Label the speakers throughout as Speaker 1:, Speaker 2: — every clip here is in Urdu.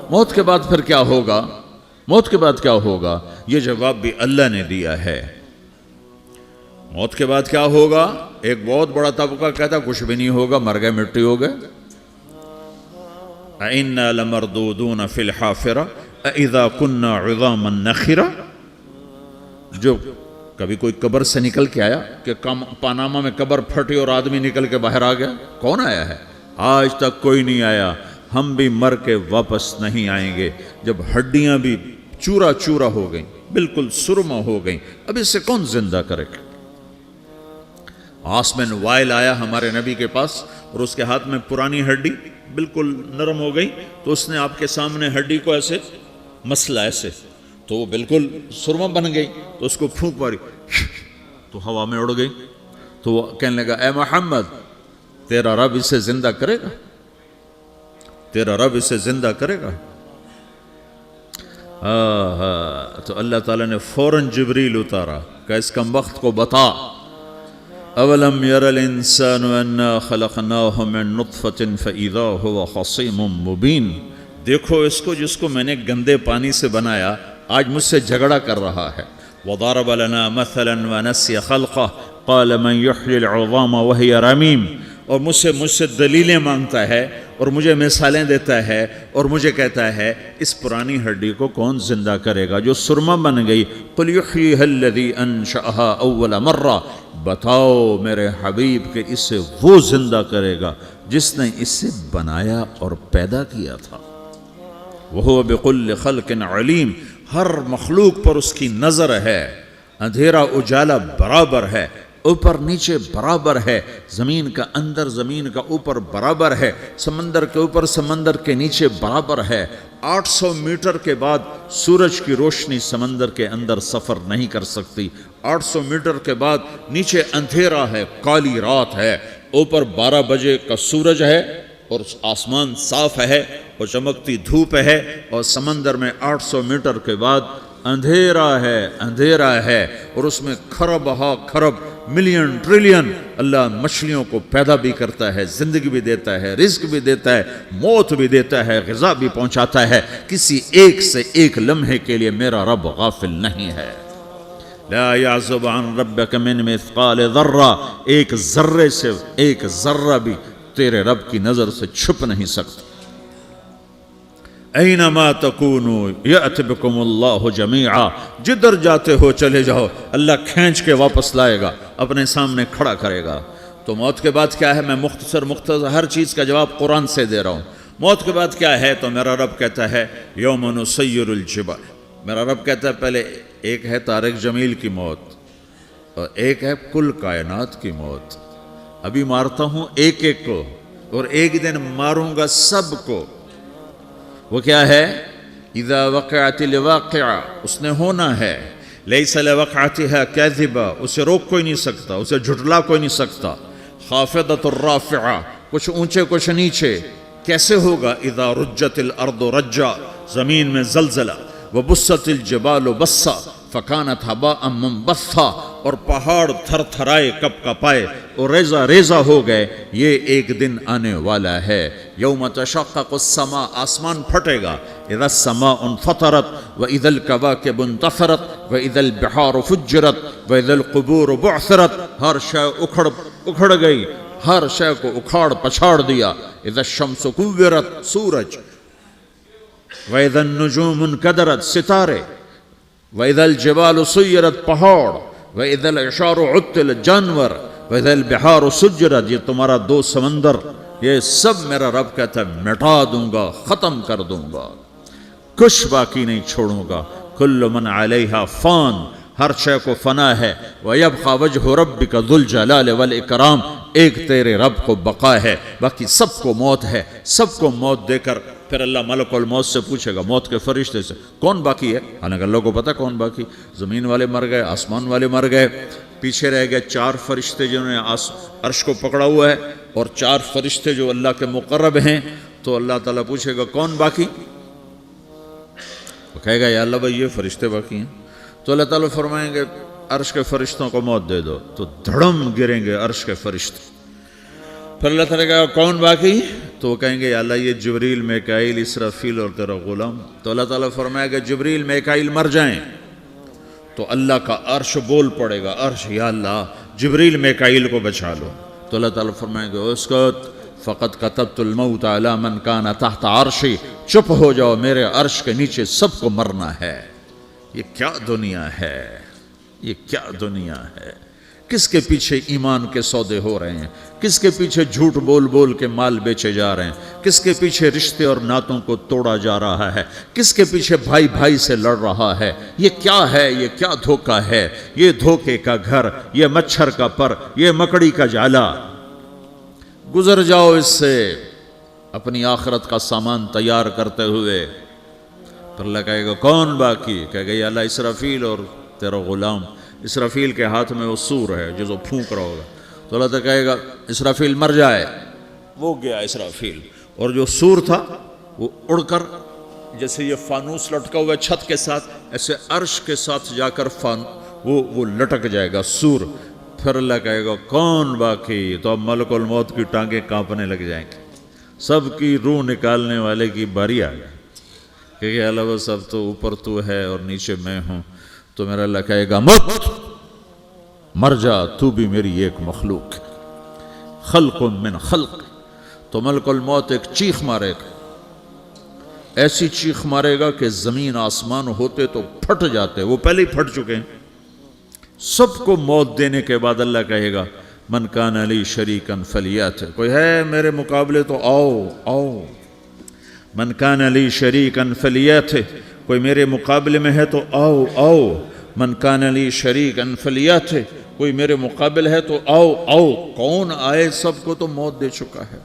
Speaker 1: موت کے بعد پھر کیا ہوگا؟ موت کے بعد کیا ہوگا؟ یہ جواب بھی اللہ نے دیا ہے۔ موت کے بعد کیا ہوگا؟ ایک بہت بڑا طبقہ کہتا کچھ بھی نہیں ہوگا، مر گئے، مٹی ہو گئے۔ اِنَّا لَمَرْدُودُونَ فِي الْحَافِرَةِ اِذَا كُنَّا عِظَامًا نَخِرَةً۔ جو کبھی کوئی قبر سے نکل کے آیا کہ پاناما میں قبر پھٹی اور آدمی نکل کے باہر آ گیا؟ کون آیا ہے؟ آج تک کوئی نہیں آیا۔ ہم بھی مر کے واپس نہیں آئیں گے۔ جب ہڈیاں بھی چورا چورا ہو گئیں، بالکل سرما ہو گئیں، اب اس سے کون زندہ کرے گا؟ آسمن وائل آیا ہمارے نبی کے پاس اور اس کے ہاتھ میں پرانی ہڈی بالکل نرم ہو گئی، تو اس نے آپ کے سامنے ہڈی کو ایسے مسلا ایسے، تو وہ بالکل سرما بن گئی، تو اس کو پھونک ماری تو ہوا میں اڑ گئی۔ تو وہ کہنے لگا اے محمد، تیرا رب اسے زندہ کرے گا؟ تیرا رب اسے زندہ کرے گا؟ تو اللہ تعالیٰ نے فوراً جبریل اتارا کہ اس کم وقت کو بتا، اولم یر الانسان انا خلقناہ من نطفۃ فاذا هو خصیم مبین۔ دیکھو اس کو جس کو میں نے گندے پانی سے بنایا، آج مجھ سے جھگڑا کر رہا ہے۔ وضرب لنا مثلا ونسی خلقہ قال من یحیی العظام وہی رمیم۔ اور مجھ سے دلیلیں مانگتا ہے اور مجھے مثالیں دیتا ہے اور مجھے کہتا ہے اس پرانی ہڈی کو کون زندہ کرے گا جو سرما بن گئی؟ قل یحییھا الذی انشأھا اول مرہ۔ بتاؤ میرے حبیب کہ اسے وہ زندہ کرے گا جس نے اسے بنایا اور پیدا کیا تھا۔ وہو بکل خلق علیم۔ ہر مخلوق پر اس کی نظر ہے، اندھیرا اجالا برابر ہے، اوپر نیچے برابر ہے، زمین کا اندر زمین کا اوپر برابر ہے، سمندر کے اوپر سمندر کے نیچے برابر ہے۔ 800 میٹر کے بعد سورج کی روشنی سمندر کے اندر سفر نہیں کر سکتی۔ 800 میٹر کے بعد نیچے اندھیرا ہے، کالی رات ہے، اوپر 12 بجے کا سورج ہے اور آسمان صاف ہے اور چمکتی دھوپ ہے، اور سمندر میں 800 میٹر کے بعد اندھیرا ہے اور اس میں کھرب ہا کھرب ملین ٹریلین اللہ مچھلیوں کو پیدا بھی کرتا ہے، زندگی بھی دیتا ہے، رزق بھی دیتا ہے، موت بھی دیتا ہے، غذا بھی پہنچاتا ہے۔ کسی ایک سے ایک لمحے کے لیے میرا رب غافل نہیں ہے۔ لا يعزب عن ربك من مثقال ذرہ، ایک ذرے سے ایک ذرہ بھی تیرے رب کی نظر سے چھپ نہیں سکتا۔ اینما تکونوا یأت بکم اللہ جمیعا، جدھر جاتے ہو چلے جاؤ، اللہ کھینچ کے واپس لائے گا، اپنے سامنے کھڑا کرے گا۔ تو موت کے بعد کیا ہے؟ میں مختصر ہر چیز کا جواب قرآن سے دے رہا ہوں۔ موت کے بعد کیا ہے؟ تو میرا رب کہتا ہے یوم نسیر الجبال۔ میرا رب کہتا ہے پہلے ایک ہے طارق جمیل کی موت اور ایک ہے کل کائنات کی موت۔ ابھی مارتا ہوں ایک ایک کو اور ایک دن ماروں گا سب کو۔ وہ کیا ہے؟ اذا وقعت الواقعہ، اس نے ہونا ہے۔ لیس لوقعتها کاذبہ، اسے روک کوئی نہیں سکتا، اسے جھٹلا کوئی نہیں سکتا۔ خافضۃ الرافعہ، کچھ اونچے کچھ نیچے۔ کیسے ہوگا؟ اذا رجت الارض رجا، زمین میں زلزلہ۔ وبست الجبال بسا فکانت ہباء منبثا، اور پہاڑ تھر تھرائے کپ کپائے اور ریزہ ریزہ ہو گئے۔ یہ ایک دن آنے والا ہے۔ یوم تشقق السماء، آسمان پھٹے گا۔ اذا السماء انفطرت واذا الكواكب انتثرت واذا البحار فجرت واذا القبور بعثرت، ہر شے اکھڑ گئی، ہر شے کو اکھاڑ پچھاڑ دیا۔ اذا الشمس کورت، سورج۔ وَإِذَا النُّجُومُ انْكَدَرَتْ، ستارے۔ وَإِذَا الْجِبَالُ سُيِّرَتْ، پہاڑ۔ وَإِذَا الْعِشَارُ عُطِّلَتْ، جانور۔ وَإِذَا الْبِحَارُ سُجِّرَتْ، یہ تمہارا دو سمندر، یہ سب میرا رب کہتا ہے مٹا دوں گا، ختم کر دوں گا، کچھ باقی نہیں چھوڑوں گا۔ كُلُّ مَنْ عَلَيْهَا فان، ہر شے کو فنا ہے۔ وَيَبْقَى وَجْهُ رَبِّكَ ذُو الْجَلَالِ وَالْإِكْرَامِ، ایک تیرے رب کو بقا ہے، باقی سب کو موت ہے۔ سب کو موت دے کر پھر اللہ ملک الموت سے پوچھے گا، موت کے فرشتے سے، کون باقی ہے؟ حالانکہ اللہ کو پتہ کون باقی۔ زمین والے مر گئے، آسمان والے مر گئے، پیچھے رہ گئے 4 فرشتے جنہوں نے عرش کو پکڑا ہوا ہے، اور 4 فرشتے جو اللہ کے مقرب ہیں۔ تو اللہ تعالیٰ پوچھے گا کون باقی؟ وہ کہے گا یا اللہ بھائی یہ فرشتے باقی ہیں۔ تو اللہ تعالیٰ فرمائیں گے عرش کے فرشتوں کو موت دے دو، تو دھڑم گریں گے عرش کے فرشتے۔ پھر اللہ تعالیٰ کہا کون باقی؟ تو وہ کہیں گے یا اللہ یہ جبریل میکائیل اسرافیل اور تیرا غلام. تو اللہ تعالیٰ فرمائے گا جبریل میکائیل مر جائیں تو اللہ کا عرش بول پڑے گا, عرش یا اللہ جبریل میکائیل کو بچا لو. تو اللہ تعالیٰ فرمائے گا اسکت فقط کتبت الموت علی من کان تحت عرشی, چپ ہو جاؤ میرے عرش کے نیچے سب کو مرنا ہے. یہ کیا دنیا ہے, یہ کیا دنیا ہے. کس کے پیچھے ایمان کے سودے ہو رہے ہیں, کس کے پیچھے جھوٹ بول بول کے مال بیچے جا رہے ہیں, کس کے پیچھے رشتے اور ناتوں کو توڑا جا رہا ہے, کس کے پیچھے بھائی بھائی سے لڑ رہا ہے. یہ کیا ہے, یہ کیا دھوکہ ہے, یہ دھوکے کا گھر, یہ مچھر کا پر, یہ مکڑی کا جالا. گزر جاؤ اس سے اپنی آخرت کا سامان تیار کرتے ہوئے. پھر اللہ کہے گا کون باقی؟ کہے گا یا اللہ اسرافیل اور تیرا غلام. اسرافیل کے ہاتھ میں وہ سور ہے جو پھونک رہا ہوگا. تو اللہ تعالیٰ کہے گا اسرافیل مر جائے. وہ گیا اسرافیل, اور جو سور تھا وہ اڑ کر جیسے یہ فانوس لٹکا ہوا ہے چھت کے ساتھ, ایسے عرش کے ساتھ جا کر وہ لٹک جائے گا سور. پھر اللہ کہے گا کون باقی؟ تو اب ملک الموت کی ٹانگیں کانپنے لگ جائیں گی, سب کی روح نکالنے والے کی باری آ گئی. کہ اللہ وہ سب تو اوپر تو ہے اور نیچے میں ہوں. تو میرا اللہ کہے گا مت, مر جا, تو بھی میری ایک مخلوق, خلق من خلق. تو ملک الموت ایک چیخ مارے گا, ایسی چیخ مارے گا کہ زمین آسمان ہوتے تو پھٹ جاتے, وہ پہلے ہی پھٹ چکے ہیں. سب کو موت دینے کے بعد اللہ کہے گا من کان لی شریکا فلیات, کوئی ہے میرے مقابلے تو آؤ آؤ. من کان لی شریکا فلیات, کوئی میرے مقابلے میں ہے تو آؤ آؤ. من کان لی شریکا فلیات, کوئی میرے مقابل ہے تو آؤ آؤ. کون آئے؟ سب کو تو موت دے چکا ہے.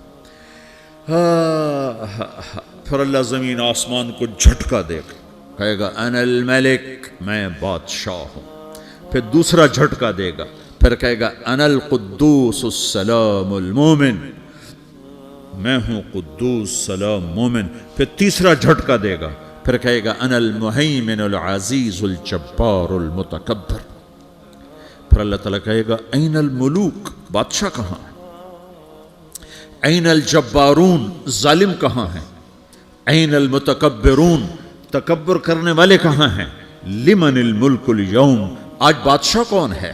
Speaker 1: پھر اللہ زمین آسمان کو جھٹکا دے گا, کہے گا انا الملک, میں بادشاہ ہوں. پھر دوسرا جھٹکا دے گا, پھر کہے گا انا القدوس السلام المومن, میں ہوں قدوس سلام مومن. پھر تیسرا جھٹکا دے گا, پھر کہے گا انا المہیمن العزیز الجبار المتکبر. پھر اللہ تعالیٰ کہے گا این الملوک, بادشاہ کہاں ہیں؟ این الجبارون, ظالم کہاں ہیں؟ این المتکبرون, تکبر کرنے والے کہاں ہیں؟ لمن الملک اليوم, آج بادشاہ کون ہے؟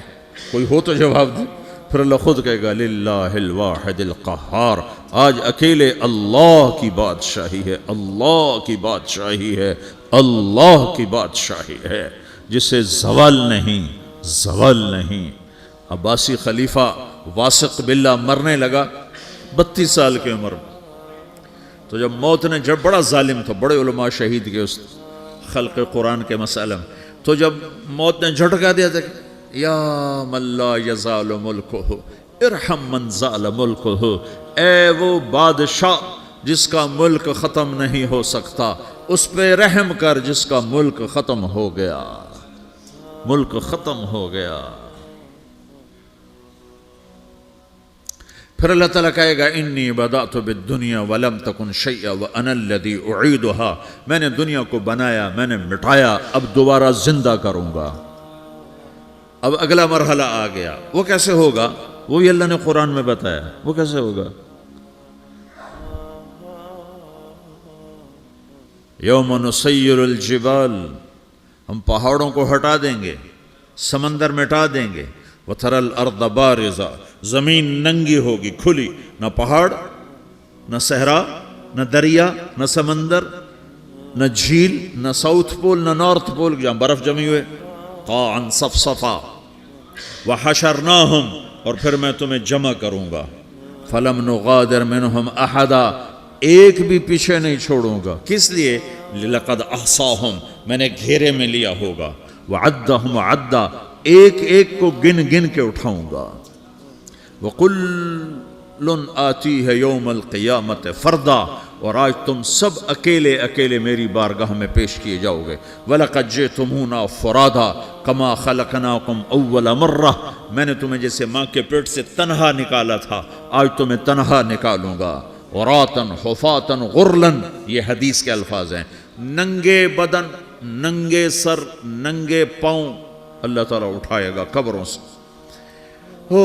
Speaker 1: کوئی ہو تو جواب دے. پھر اللہ خود کہے گا للہ الواحد القہار, آج اکیلے اللہ کی بادشاہی ہے, اللہ کی بادشاہی ہے, اللہ کی بادشاہی ہے, جسے زوال نہیں, زوال نہیں. عباسی خلیفہ واثق باللہ مرنے لگا 32 سال کی عمر میں. تو جب موت نے, جب بڑا ظالم تھا, بڑے علماء شہید کے اس خلق قرآن کے مسئلہ میں, تو جب موت نے جھٹکا دیا تھا یا من لا یزال ملکہ ارحم من زال ملکہ, اے وہ بادشاہ جس کا ملک ختم نہیں ہو سکتا, اس پہ رحم کر جس کا ملک ختم ہو گیا, ملک ختم ہو گیا. پھر اللہ تعالیٰ کہے گا انی بدأت بالدنیا ولم تکن شیئا وانا الذی اعیدہا, میں نے دنیا کو بنایا, میں نے مٹایا, اب دوبارہ زندہ کروں گا. اب اگلا مرحلہ آ گیا. وہ کیسے ہوگا؟ وہ بھی اللہ نے قرآن میں بتایا. وہ کیسے ہوگا؟ یوم نسیر الجبال, ہم پہاڑوں کو ہٹا دیں گے, سمندر مٹا دیں گے. وَتَرَى الْأَرْضَ بَارِزَةً, زمین ننگی ہوگی, کھلی, نہ پہاڑ, نہ صحرا, نہ دریا, نہ سمندر, نہ جھیل, نہ ساؤتھ پول, نہ نارتھ پول جہاں برف جمی ہوئے. قَاعًا صَفْصَفًا وَحَشَرْنَاهُمْ, اور پھر میں تمہیں جمع کروں گا. فَلَمْ نُغَادِرْ مِنْهُمْ أَحَدًا, ایک بھی پیچھے نہیں چھوڑوں گا. کس لیے؟ لَقَدْ أَحْصَاهُمْ, میں نے گھیرے میں لیا ہوگا. وَعَدَّهُمْ عَدًّا, ایک ایک کو گن گن کے اٹھاؤں گا. وَقُلٌّ آتِيهَ يَوْمَ الْقِيَامَةِ فَرْدًا, اور آج تم سب اکیلے اکیلے میری بارگاہ میں پیش کیے جاؤ گے. وَلَقَدْ جِئْتُمُونَا فُرَادًا كَمَا خَلَقْنَاكُمْ أَوَّلَ مَرَّةٍ, میں نے تمہیں جیسے ماں کے پیٹ سے تنہا نکالا تھا, آج تمہیں تنہا نکالوں گا. عُرَاةً حُفَاةً غُرْلًا, یہ حدیث کے الفاظ ہیں. ننگے بدن, ننگے سر, ننگے پاؤں اللہ تعالیٰ اٹھائے گا قبروں سے. ہو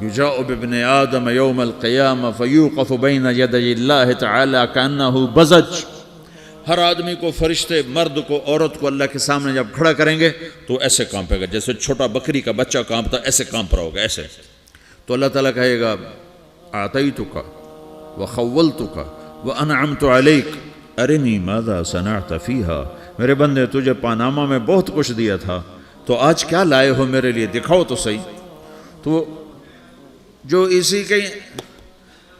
Speaker 1: یجاء بابن آدم یوم القیامہ فیوقف بین یدی اللہ تعالی کأنہ بزج، ہر آدمی کو، فرشتے، مرد کو، عورت کو اللہ کے سامنے جب کھڑا کریں گے تو ایسے کانپے گا جیسے چھوٹا بکری کا بچہ کانپتا، ایسے کانپ رہا ہوگا ایسے. تو اللہ تعالیٰ کہے گا اعطیتک وخولتک وانعمت علیک ارنی ماذا صنعت فیہا، میرے بندے تجھے پاناما میں بہت کچھ دیا تھا، تو آج کیا لائے ہو میرے لیے، دکھاؤ تو صحیح. تو جو اسی کے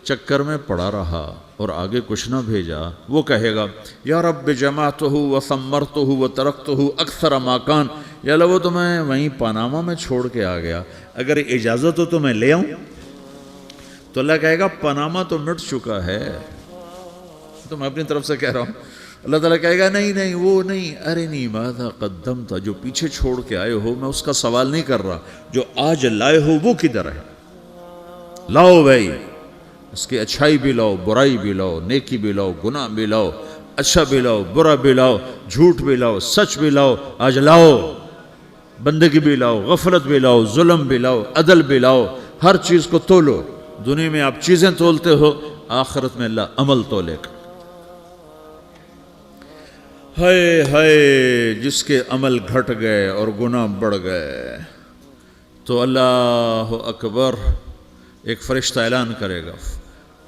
Speaker 1: چکر میں پڑا رہا اور آگے کچھ نہ بھیجا، وہ کہے گا یا رب جمعتہ وثمرتہ وترکتہ اکثر ما کان، یا اللہ وہ تو میں وہیں پاناما میں چھوڑ کے آ گیا، اگر اجازت ہو تو میں لے آؤں. تو اللہ کہے گا پاناما تو مٹ چکا ہے، تو میں اپنی طرف سے کہہ رہا ہوں. اللہ تعالیٰ کہے گا نہیں نہیں وہ نہیں، ارنی ماذا قدمت، جو پیچھے چھوڑ کے آئے ہو میں اس کا سوال نہیں کر رہا، جو آج لائے ہو وہ کدھر ہے، لاؤ بھائی، اس کی اچھائی بھی لاؤ، برائی بھی لاؤ، نیکی بھی لاؤ، گناہ بھی لاؤ، اچھا بھی لاؤ، برا بھی لاؤ، جھوٹ بھی لاؤ، سچ بھی لاؤ، آج لاؤ، بندگی بھی لاؤ، غفلت بھی لاؤ، ظلم بھی لاؤ، عدل بھی لاؤ، ہر چیز کو تولو. دنیا میں آپ چیزیں تولتے ہو، آخرت میں اللہ عمل تولے گا. ہائے ہائے جس کے عمل گھٹ گئے اور گناہ بڑھ گئے، تو اللہ اکبر، ایک فرشتہ اعلان کرے گا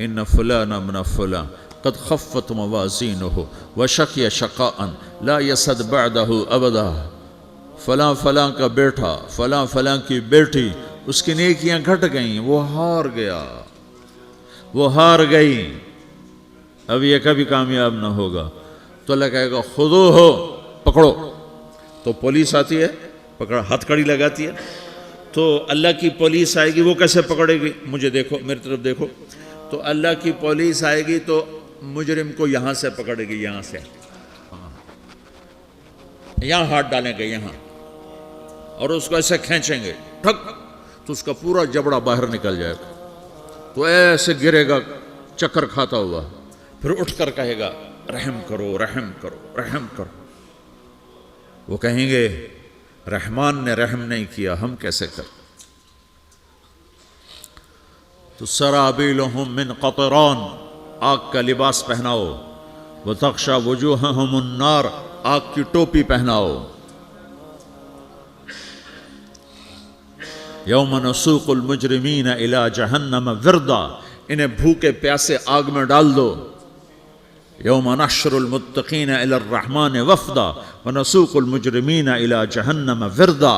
Speaker 1: ان فلان من فلان قد خفت موازینہ وشقی شقاء لا یسد بعدہ ابدا، فلاں فلاں کا بیٹا، فلاں فلاں کی بیٹی، اس کی نیکیاں گھٹ گئیں، وہ ہار گیا، وہ ہار گئی، اب یہ کبھی کامیاب نہ ہوگا. تو اللہ کہے گا خودو ہو، پکڑو. تو پولیس آتی ہے، پکڑا، ہتھ کڑی لگاتی ہے. تو اللہ کی پولیس آئے گی، وہ کیسے پکڑے گی، مجھے دیکھو، میری طرف دیکھو. تو اللہ کی پولیس آئے گی تو مجرم کو یہاں سے پکڑے گی، یہاں سے، یہاں ہاتھ ڈالیں گے یہاں، اور اس کو ایسے کھینچیں گے ٹھک، تو اس کا پورا جبڑا باہر نکل جائے گا. تو ایسے گرے گا چکر کھاتا ہوا، پھر اٹھ کر کہے گا رحم کرو، رحم کرو، رحم کرو. وہ کہیں گے رحمان نے رحم نہیں کیا، ہم کیسے کر. تو سرابیلہم من قطران، آگ کا لباس پہناؤ، وتغشا وجوہہم النار، آگ کی ٹوپی پہناؤ. یوم نسوق المجرمین الی جہنم وردا، انہیں بھوکے پیاسے آگ میں ڈال دو. یوم نحشر المتقین الی الرحمن وفدا ونسوق المجرمین الی جہنم وردا.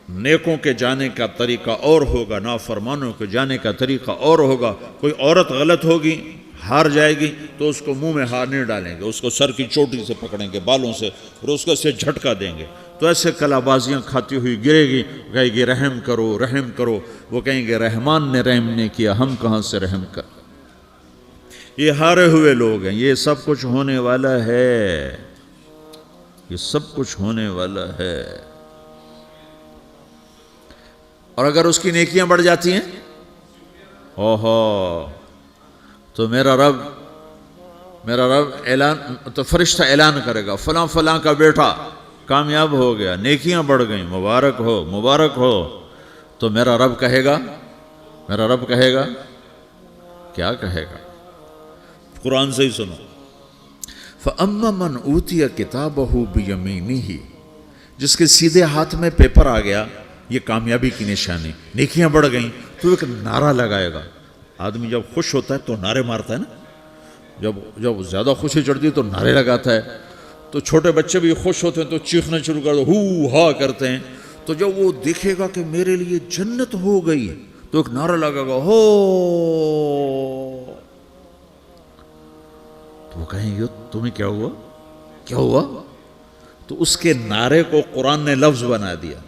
Speaker 1: نیکوں کے جانے کا طریقہ اور ہوگا، نافرمانوں کے جانے کا طریقہ اور ہوگا. کوئی عورت غلط ہوگی، ہار جائے گی، تو اس کو منہ میں ہار نہیں ڈالیں گے، اس کو سر کی چوٹی سے پکڑیں گے، بالوں سے، اور اس کو اسے جھٹکا دیں گے. تو ایسے کلا بازیاں کھاتی ہوئی گرے گی، کہے گی رحم کرو، رحم کرو. وہ کہیں گے رحمان نے رحم نہیں کیا، ہم کہاں سے رحم کر. یہ ہارے ہوئے لوگ ہیں. یہ سب کچھ ہونے والا ہے، یہ سب کچھ ہونے والا ہے. اور اگر اس کی نیکیاں بڑھ جاتی ہیں، اوہو، تو میرا رب اعلان، تو فرشتہ اعلان کرے گا فلاں فلاں کا بیٹا کامیاب ہو گیا، نیکیاں بڑھ گئیں، مبارک ہو، مبارک ہو. تو میرا رب کہے گا کیا کہے گا، قرآن سے ہی سنو. فَأَمَّا مَنْ أُوتِيَ كِتَابَهُ بِيَمِينِهِ، جس کے سیدھے ہاتھ میں پیپر آ گیا، یہ کامیابی کی نشانی، نیکیاں بڑھ گئیں. تو ایک نعرہ لگائے گا. آدمی جب خوش ہوتا ہے تو نعرے مارتا ہے نا، جب زیادہ خوشی چڑھتی ہے تو نعرے لگاتا ہے. تو چھوٹے بچے بھی خوش ہوتے ہیں تو چیخنا شروع کر دو، ہو ہا کرتے ہیں. تو جب وہ دیکھے گا کہ میرے لیے جنت ہو گئی، تو ایک نعرہ لگے گا، ہو. تو وہ کہیں گے تمہیں کیا ہوا، کیا ہوا. تو اس کے نعرے کو قرآن نے لفظ بنا دیا،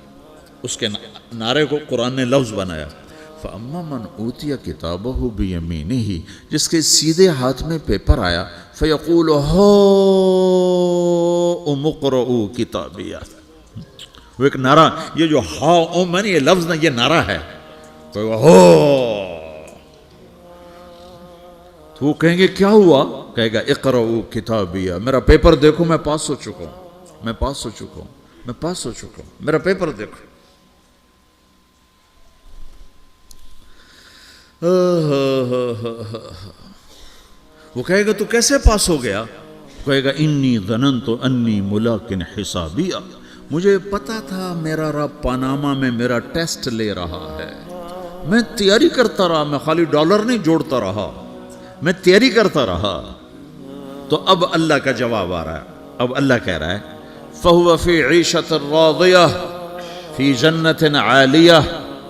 Speaker 1: اس کے نعرے کو قرآن نے لفظ بنایا. فَأَمَّا مَنْ أُوتِيَ كِتَابَهُ بِيَمِينِهِ، جس کے سیدھے ہاتھ میں پیپر آیا، فَيَقُولُ هَاؤْمُ اقْرَءُوا كِتَابِيَهْ. وہ ایک نعرہ، یہ جو ہاؤم ہے نا، یہ لفظ نہ، یہ نعرہ ہے. تو وہ کہیں گے کیا ہوا، کہے گا اقرؤوا کتابیہ، میرا پیپر دیکھو، میں پاس ہو چکا ہوں، میں پاس ہو چکا ہوں، میں پاس ہو چکا ہوں، میرا پیپر دیکھو. وہ کہے گا تو کیسے پاس ہو گیا؟ کہے گا انی ظننت انی ملاقن حسابیہ، مجھے پتا تھا میرا رب پاناما میں میرا ٹیسٹ لے رہا ہے، میں تیاری کرتا رہا، میں خالی ڈالر نہیں جوڑتا رہا، میں تیاری کرتا رہا۔ تو اب اللہ کا جواب آ رہا ہے، اب اللہ کہہ رہا ہے فَهُوَ فِي عِيشَةٍ رَاضِيَةٍ فِي جَنَّةٍ عَالِيَةٍ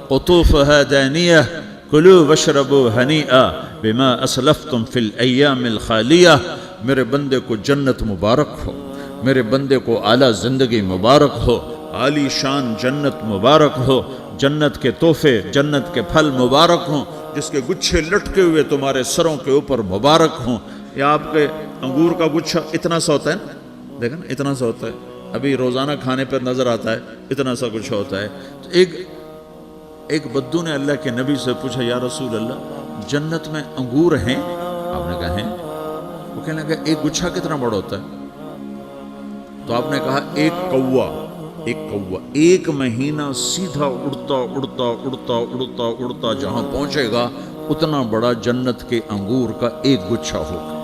Speaker 1: قُطُوفُهَا دَانِيَةٌ كُلُوا وَاشْرَبُوا هَنِيئًا بِمَا أَسْلَفْتُمْ فِي الْأَيَّامِ الْخَالِيَةِ، میرے بندے کو جنت مبارک ہو، میرے بندے کو اعلیٰ زندگی مبارک ہو، عالی شان جنت مبارک ہو، جنت کے تحفے، جنت کے پھل مبارک ہوں، جس کے گچھے لٹکے ہوئے تمہارے سروں کے اوپر مبارک ہوں۔ یا آپ کے انگور کا گچھا اتنا سا ہوتا ہے نا، دیکھیں نا اتنا سا ہوتا ہے، ابھی روزانہ کھانے پر نظر آتا ہے، اتنا سا گچھا ہوتا ہے۔ تو ایک بدو نے اللہ کے نبی سے پوچھا یا رسول اللہ جنت میں انگور ہیں؟ آپ نے کہا ہیں۔ وہ کہنے لگا ایک گچھا کتنا بڑا ہوتا ہے؟ تو آپ نے کہا ایک کوا ایک مہینہ سیدھا اڑتا اڑتا اڑتا اڑتا اڑتا جہاں پہنچے گا اتنا بڑا جنت کے انگور کا ایک گچھا ہوگا۔